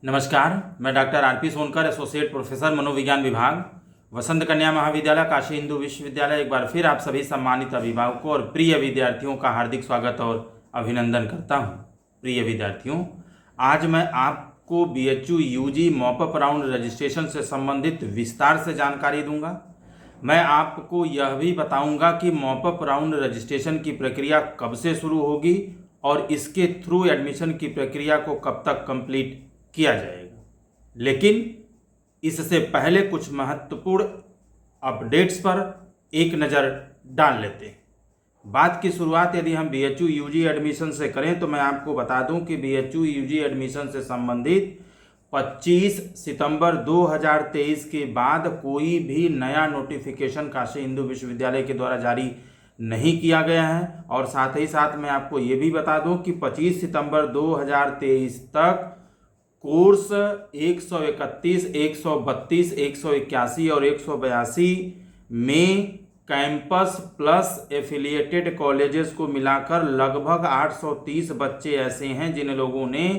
नमस्कार, मैं doctor RP Sonkar, associate professor मनोविज्ञान विभाग, वसंत कन्या महाविद्यालय काशी हिंदू विश्वविद्यालय। एक बार फिर आप सभी सम्मानित अभिभावकों और प्रिय विद्यार्थियों का हार्दिक स्वागत और अभिनंदन करता हूं। प्रिय विद्यार्थियों, आज मैं आपको BHU UG mop up round registration से संबंधित विस्तार से जानकारी दूंगा। मैं आपको यह भी बताऊंगा कि मॉपअप राउंड रजिस्ट्रेशन की प्रक्रिया कब से शुरू होगी और इसके थ्रू एडमिशन की प्रक्रिया को कब तक कंप्लीट किया जाएगा। लेकिन इससे पहले कुछ महत्वपूर्ण अपडेट्स पर एक नज़र डाल लेते हैं। बात की शुरुआत यदि हम बीएचयू यूजी एडमिशन से करें तो मैं आपको बता दूं कि बीएचयू यूजी एडमिशन से संबंधित 25 सितंबर 2023 के बाद कोई भी नया नोटिफिकेशन काशी हिंदू विश्वविद्यालय के द्वारा जारी नहीं किया गया है। और साथ ही साथ मैं आपको ये भी बता दूं कि 25 सितंबर 2023 तक कोर्स 131, 132, 181 और 182 में कैंपस प्लस एफिलिएटेड कॉलेजेस को मिलाकर लगभग 830 बच्चे ऐसे हैं जिन लोगों ने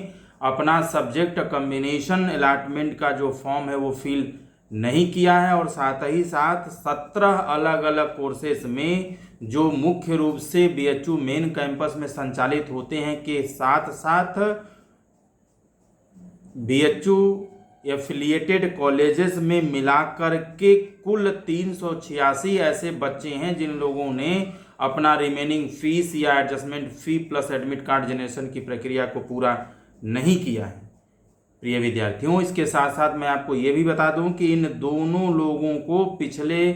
अपना सब्जेक्ट कम्बिनेशन अलॉटमेंट का जो फॉर्म है वो फिल नहीं किया है। और साथ ही साथ 17 अलग अलग कोर्सेस में जो मुख्य रूप से बीएचयू मेन कैंपस में संचालित होते हैं के साथ साथ बीएचयू एफिलिएटेड कॉलेजेस में मिलाकर के कुल 386 ऐसे बच्चे हैं जिन लोगों ने अपना रिमेनिंग फीस या एडजस्टमेंट फी प्लस एडमिट कार्ड जनरेशन की प्रक्रिया को पूरा नहीं किया है। प्रिय विद्यार्थियों, इसके साथ साथ मैं आपको ये भी बता दूं कि इन दोनों लोगों को पिछले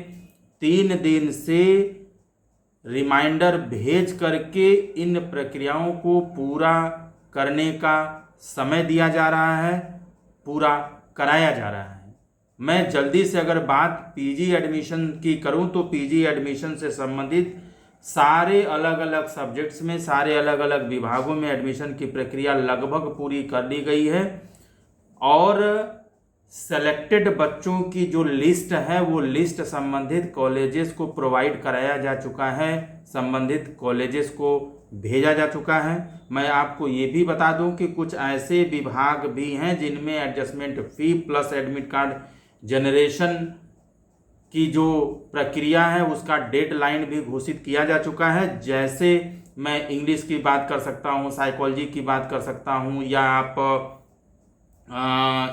3 दिन से रिमाइंडर भेज करके इन प्रक्रियाओं को पूरा करने का समय दिया जा रहा है, पूरा कराया जा रहा है। मैं जल्दी से अगर बात पीजी एडमिशन की करूं तो पीजी एडमिशन से संबंधित सारे अलग अलग सब्जेक्ट्स में सारे अलग अलग विभागों में एडमिशन की प्रक्रिया लगभग पूरी कर ली गई है और सेलेक्टेड बच्चों की जो लिस्ट है वो लिस्ट संबंधित कॉलेजेस को प्रोवाइड कराया जा चुका है, संबंधित कॉलेजेस को भेजा जा चुका है। मैं आपको ये भी बता दूं कि कुछ ऐसे विभाग भी हैं जिनमें एडजस्टमेंट फी प्लस एडमिट कार्ड जनरेशन की जो प्रक्रिया है उसका डेडलाइन भी घोषित किया जा चुका है। जैसे मैं इंग्लिश की बात कर सकता हूँ, साइकोलॉजी की बात कर सकता हूँ या आप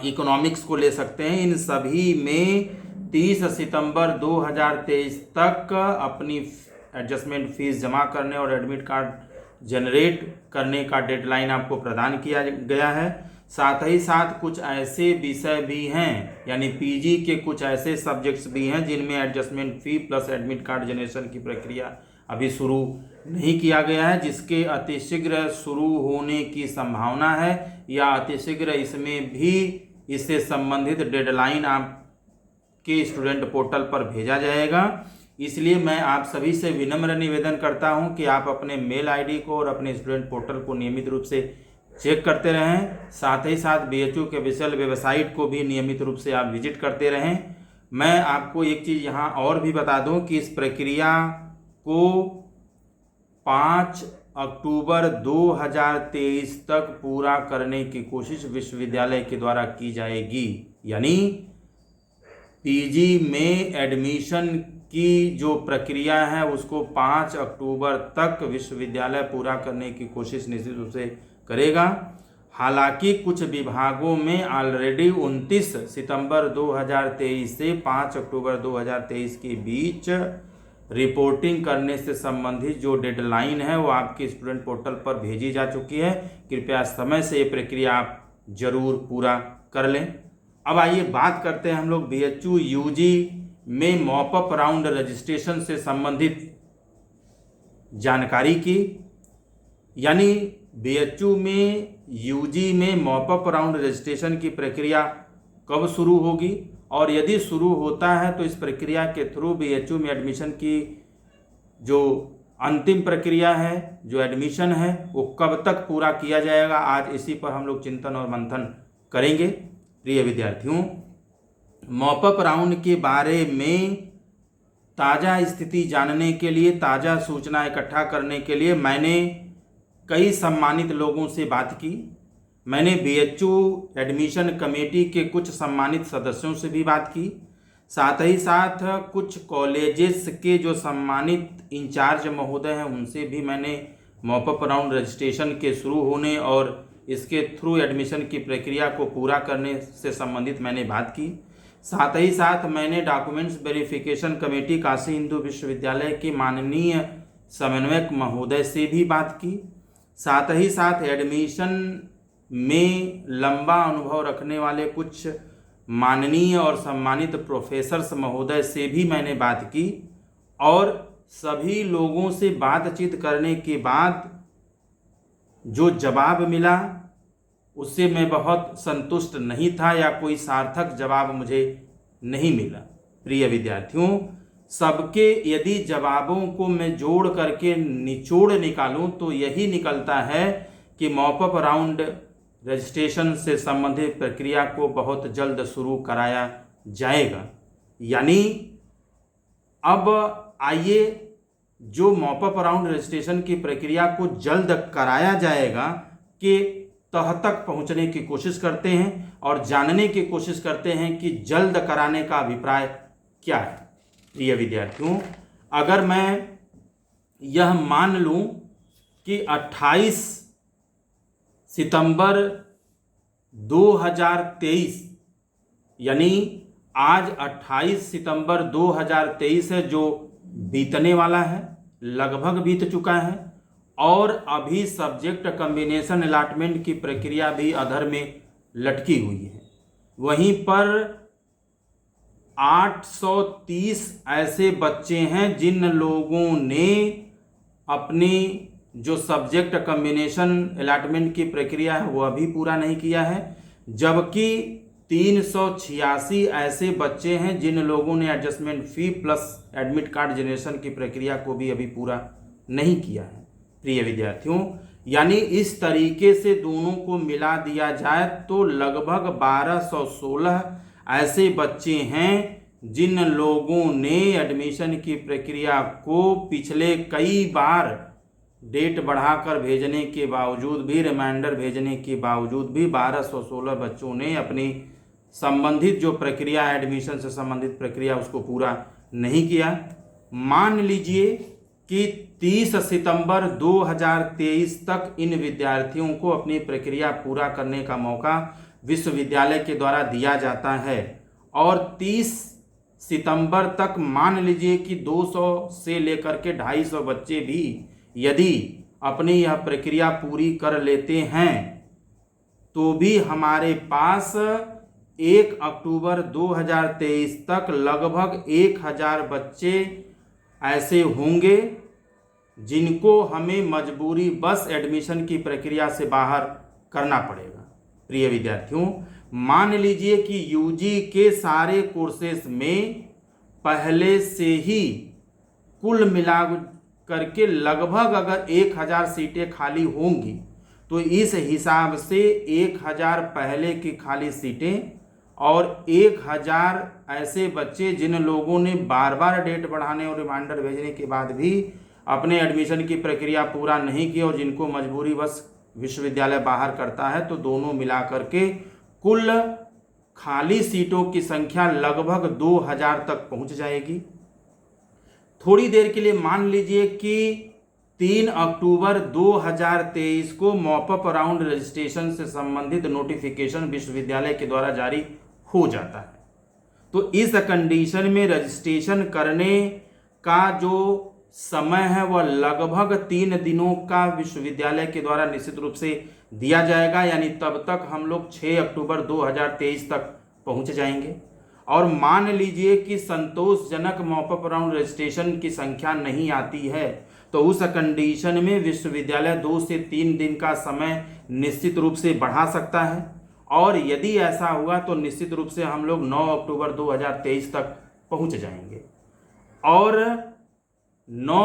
इकोनॉमिक्स को ले सकते हैं। इन सभी में 30 सितंबर 2023 तक अपनी एडजस्टमेंट फीस जमा करने और एडमिट कार्ड जनरेट करने का डेडलाइन आपको प्रदान किया गया है। साथ ही साथ कुछ ऐसे विषय भी हैं यानी पीजी के कुछ ऐसे सब्जेक्ट्स भी हैं जिनमें एडजस्टमेंट फी प्लस एडमिट कार्ड जनरेशन की प्रक्रिया अभी शुरू नहीं किया गया है, जिसके अतिशीघ्र शुरू होने की संभावना है या अतिशीघ्र इसमें भी इससे संबंधित डेडलाइन आपके स्टूडेंट पोर्टल पर भेजा जाएगा। इसलिए मैं आप सभी से विनम्र निवेदन करता हूं कि आप अपने मेल आईडी को और अपने स्टूडेंट पोर्टल को नियमित रूप से चेक करते रहें। साथ ही साथ बीएचयू के ऑफिशियल वेबसाइट को भी नियमित रूप से आप विजिट करते रहें। मैं आपको एक चीज़ यहाँ और भी बता दूं कि इस प्रक्रिया को 5 अक्टूबर 2023 तक पूरा करने की कोशिश विश्वविद्यालय के द्वारा की जाएगी। यानी पीजी में एडमिशन की जो प्रक्रिया है उसको 5 अक्टूबर तक विश्वविद्यालय पूरा करने की कोशिश निश्चित रूप से करेगा। हालांकि कुछ विभागों में ऑलरेडी 29 सितंबर 2023 से 5 अक्टूबर 2023 के बीच रिपोर्टिंग करने से संबंधित जो डेडलाइन है वो आपके स्टूडेंट पोर्टल पर भेजी जा चुकी है। कृपया समय से ये प्रक्रिया आप जरूर पूरा कर लें। अब आइए बात करते हैं हम लोग बीएचयू यूजी में मॉपअप राउंड रजिस्ट्रेशन से संबंधित जानकारी की। यानी बीएचयू में यूजी में मॉपअप राउंड रजिस्ट्रेशन की प्रक्रिया कब शुरू होगी और यदि शुरू होता है तो इस प्रक्रिया के थ्रू बीएचयू में एडमिशन की जो अंतिम प्रक्रिया है, जो एडमिशन है, वो कब तक पूरा किया जाएगा। आज इसी पर हम लोग चिंतन और मंथन करेंगे। प्रिय विद्यार्थियों, मॉपअप राउंड के बारे में ताज़ा स्थिति जानने के लिए, ताज़ा सूचना इकट्ठा करने के लिए मैंने कई सम्मानित लोगों से बात की। मैंने बीएचयू एडमिशन कमेटी के कुछ सम्मानित सदस्यों से भी बात की। साथ ही साथ कुछ कॉलेजेस के जो सम्मानित इंचार्ज महोदय हैं उनसे भी मैंने मॉपअप राउंड रजिस्ट्रेशन के शुरू होने और इसके थ्रू एडमिशन की प्रक्रिया को पूरा करने से संबंधित मैंने बात की। साथ ही साथ मैंने documents verification committee Kashi Hindu विश्वविद्यालय के माननीय समन्वयक महोदय से भी बात की। साथ ही साथ एडमिशन में लंबा अनुभव रखने वाले कुछ माननीय और सम्मानित प्रोफेसर्स महोदय से भी मैंने बात की और सभी लोगों से बातचीत करने के बाद जो जवाब मिला उससे मैं बहुत संतुष्ट नहीं था या कोई सार्थक जवाब मुझे नहीं मिला। प्रिय विद्यार्थियों, सबके यदि जवाबों को मैं जोड़ करके निचोड़ निकालूं तो यही निकलता है कि मॉपअप राउंड रजिस्ट्रेशन से संबंधित प्रक्रिया को बहुत जल्द शुरू कराया जाएगा। यानी अब आइए जो मॉपअप राउंड रजिस्ट्रेशन की प्रक्रिया को जल्द कराया जाएगा के तह तक पहुंचने की कोशिश करते हैं और जानने की कोशिश करते हैं कि जल्द कराने का अभिप्राय क्या है। प्रिय विद्यार्थियों, अगर मैं यह मान लूं कि 28 सितंबर 2023 यानी आज 28 सितंबर 2023 है जो बीतने वाला है, लगभग बीत चुका है और अभी सब्जेक्ट कॉम्बिनेशन अलॉटमेंट की प्रक्रिया भी अधर में लटकी हुई है। वहीं पर 830 ऐसे बच्चे हैं जिन लोगों ने अपनी जो सब्जेक्ट कॉम्बिनेशन अलॉटमेंट की प्रक्रिया है वो अभी पूरा नहीं किया है, जबकि 386 ऐसे बच्चे हैं जिन लोगों ने एडजस्टमेंट फी प्लस एडमिट कार्ड जनरेशन की प्रक्रिया को भी अभी पूरा नहीं किया है। प्रिय विद्यार्थियों, यानी इस तरीके से दोनों को मिला दिया जाए तो लगभग 1216 ऐसे बच्चे हैं जिन लोगों ने एडमिशन की प्रक्रिया को पिछले कई बार डेट बढ़ाकर भेजने के बावजूद भी, रिमाइंडर भेजने के बावजूद भी 1216 बच्चों ने अपनी संबंधित जो प्रक्रिया एडमिशन से संबंधित प्रक्रिया उसको पूरा नहीं किया। मान लीजिए कि 30 सितंबर 2023 तक इन विद्यार्थियों को अपनी प्रक्रिया पूरा करने का मौका विश्वविद्यालय के द्वारा दिया जाता है और 30 सितंबर तक मान लीजिए कि 200 से लेकर के 250 बच्चे भी यदि अपनी यह प्रक्रिया पूरी कर लेते हैं तो भी हमारे पास 1 अक्टूबर 2023 तक लगभग 1000 बच्चे ऐसे होंगे जिनको हमें मजबूरी बस एडमिशन की प्रक्रिया से बाहर करना पड़ेगा। प्रिय विद्यार्थियों, मान लीजिए कि यूजी के सारे कोर्सेस में पहले से ही कुल मिला करके लगभग अगर 1000 सीटें खाली होंगी तो इस हिसाब से 1000 पहले की खाली सीटें और 1000 ऐसे बच्चे जिन लोगों ने बार बार डेट बढ़ाने और रिमाइंडर भेजने के बाद भी अपने एडमिशन की प्रक्रिया पूरा नहीं की और जिनको मजबूरी बस विश्वविद्यालय बाहर करता है, तो दोनों मिलाकर के कुल खाली सीटों की संख्या लगभग 2000 तक पहुंच जाएगी। थोड़ी देर के लिए मान लीजिए कि 3 अक्टूबर 2023 को मॉपअप राउंड रजिस्ट्रेशन से संबंधित नोटिफिकेशन विश्वविद्यालय के द्वारा जारी हो जाता है, तो इस कंडीशन में रजिस्ट्रेशन करने का जो समय है वह लगभग 3 दिनों का विश्वविद्यालय के द्वारा निश्चित रूप से दिया जाएगा। यानी तब तक हम लोग 6 अक्टूबर 2023 तक पहुंच जाएंगे। और मान लीजिए कि संतोषजनक मॉपअप राउंड रजिस्ट्रेशन की संख्या नहीं आती है तो उस कंडीशन में विश्वविद्यालय 2 से 3 दिन का समय निश्चित रूप से बढ़ा सकता है और यदि ऐसा हुआ तो निश्चित रूप से हम लोग 9 अक्टूबर 2023 तक पहुंच जाएंगे। और 9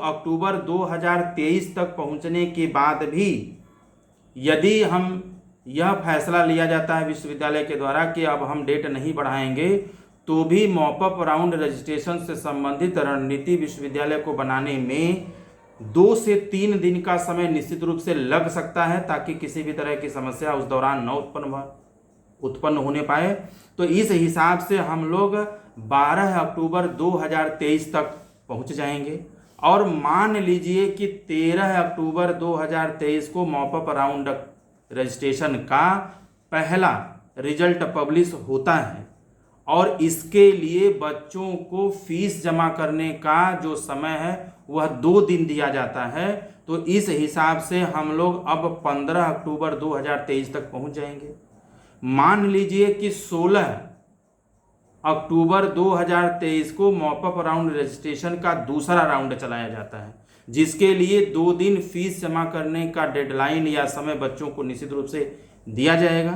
अक्टूबर 2023 तक पहुंचने के बाद भी यदि हम यह फैसला लिया जाता है विश्वविद्यालय के द्वारा कि अब हम डेट नहीं बढ़ाएंगे, तो भी मॉपअप राउंड रजिस्ट्रेशन से संबंधित रणनीति विश्वविद्यालय को बनाने में 2 से 3 दिन का समय निश्चित रूप से लग सकता है, ताकि किसी भी तरह की समस्या उस दौरान न उत्पन्न होने पाए। तो इस हिसाब से हम लोग 12 अक्टूबर 2023 तक पहुंच जाएंगे। और मान लीजिए कि 13 अक्टूबर 2023 को मॉपअप राउंड रजिस्ट्रेशन का पहला रिजल्ट पब्लिश होता है, और इसके लिए बच्चों को फीस जमा करने का जो समय है वह 2 दिन दिया जाता है। तो इस हिसाब से हम लोग अब 15 अक्टूबर 2023 तक पहुंच जाएंगे। मान लीजिए कि 16 अक्टूबर 2023 को मॉपअप राउंड रजिस्ट्रेशन का दूसरा राउंड चलाया जाता है, जिसके लिए 2 दिन फीस जमा करने का डेडलाइन या समय बच्चों को निश्चित रूप से दिया जाएगा।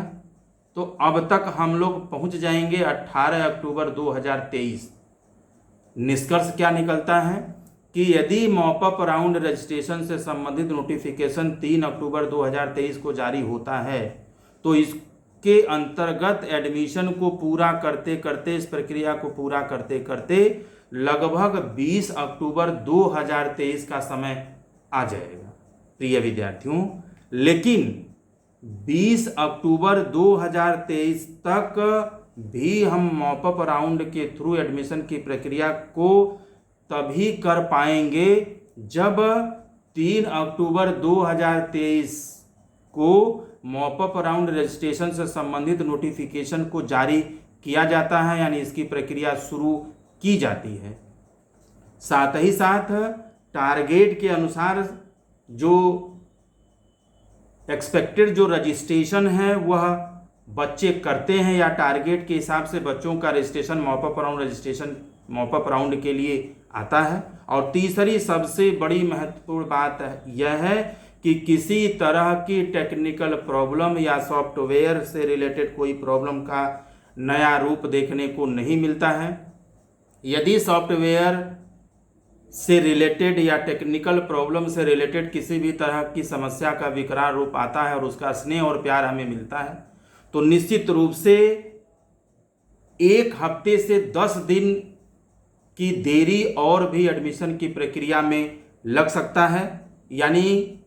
तो अब तक हम लोग पहुंच जाएंगे 18 अक्टूबर 2023। निष्कर्ष क्या निकलता है कि यदि मॉपअप राउंड रजिस्ट्रेशन से संबंधित नोटिफिकेशन 3 अक्टूबर 2023 को जारी होता है, तो इसके अंतर्गत एडमिशन को पूरा करते करते, इस प्रक्रिया को पूरा करते करते लगभग 20 अक्टूबर 2023 का समय आ जाएगा प्रिय विद्यार्थियों। लेकिन 20 अक्टूबर 2023 तक भी हम मॉपअप राउंड के थ्रू एडमिशन की प्रक्रिया को तभी कर पाएंगे जब 3 अक्टूबर 2023 को मॉपअप राउंड रजिस्ट्रेशन से संबंधित नोटिफिकेशन को जारी किया जाता है, यानी इसकी प्रक्रिया शुरू की जाती है। साथ ही साथ टारगेट के अनुसार जो एक्सपेक्टेड जो रजिस्ट्रेशन है वह बच्चे करते हैं, या टारगेट के हिसाब से बच्चों का रजिस्ट्रेशन मॉपअप राउंड के लिए आता है। और तीसरी सबसे बड़ी महत्वपूर्ण बात यह है कि किसी तरह की टेक्निकल प्रॉब्लम या सॉफ्टवेयर से रिलेटेड कोई प्रॉब्लम का नया रूप देखने को नहीं मिलता है। यदि सॉफ्टवेयर से रिलेटेड या टेक्निकल प्रॉब्लम से रिलेटेड किसी भी तरह की समस्या का विकराल रूप आता है और उसका स्नेह और प्यार हमें मिलता है, तो निश्चित रूप से 1 हफ्ते से 10 दिन की देरी और भी एडमिशन की प्रक्रिया में लग सकता है। यानी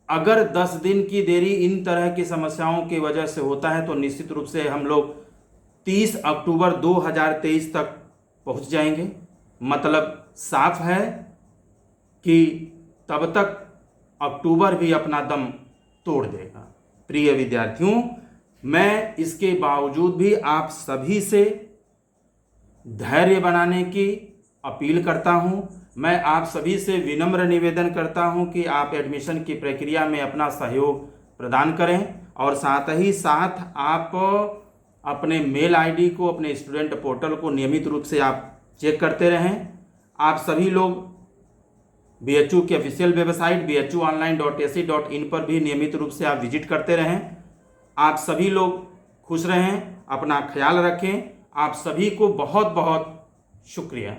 अगर 10 दिन की देरी इन तरह की समस्याओं की वजह से होता है, तो निश्चित रूप से हम लोग 30 अक्टूबर 2023 तक पहुंच जाएंगे। मतलब साफ है कि तब तक अक्टूबर भी अपना दम तोड़ देगा। प्रिय विद्यार्थियों, मैं इसके बावजूद भी आप सभी से धैर्य बनाने की अपील करता हूं। मैं आप सभी से विनम्र निवेदन करता हूं कि आप एडमिशन की प्रक्रिया में अपना सहयोग प्रदान करें, और साथ ही साथ आप अपने मेल आईडी को, अपने स्टूडेंट पोर्टल को नियमित रूप से आप चेक करते रहें। आप सभी लोग BHU की ऑफिशियल वेबसाइट bhuonline.ac.in पर भी नियमित रूप से आप विजिट करते रहें। आप सभी लोग खुश रहें, अपना ख्याल रखें। आप सभी को बहुत बहुत शुक्रिया।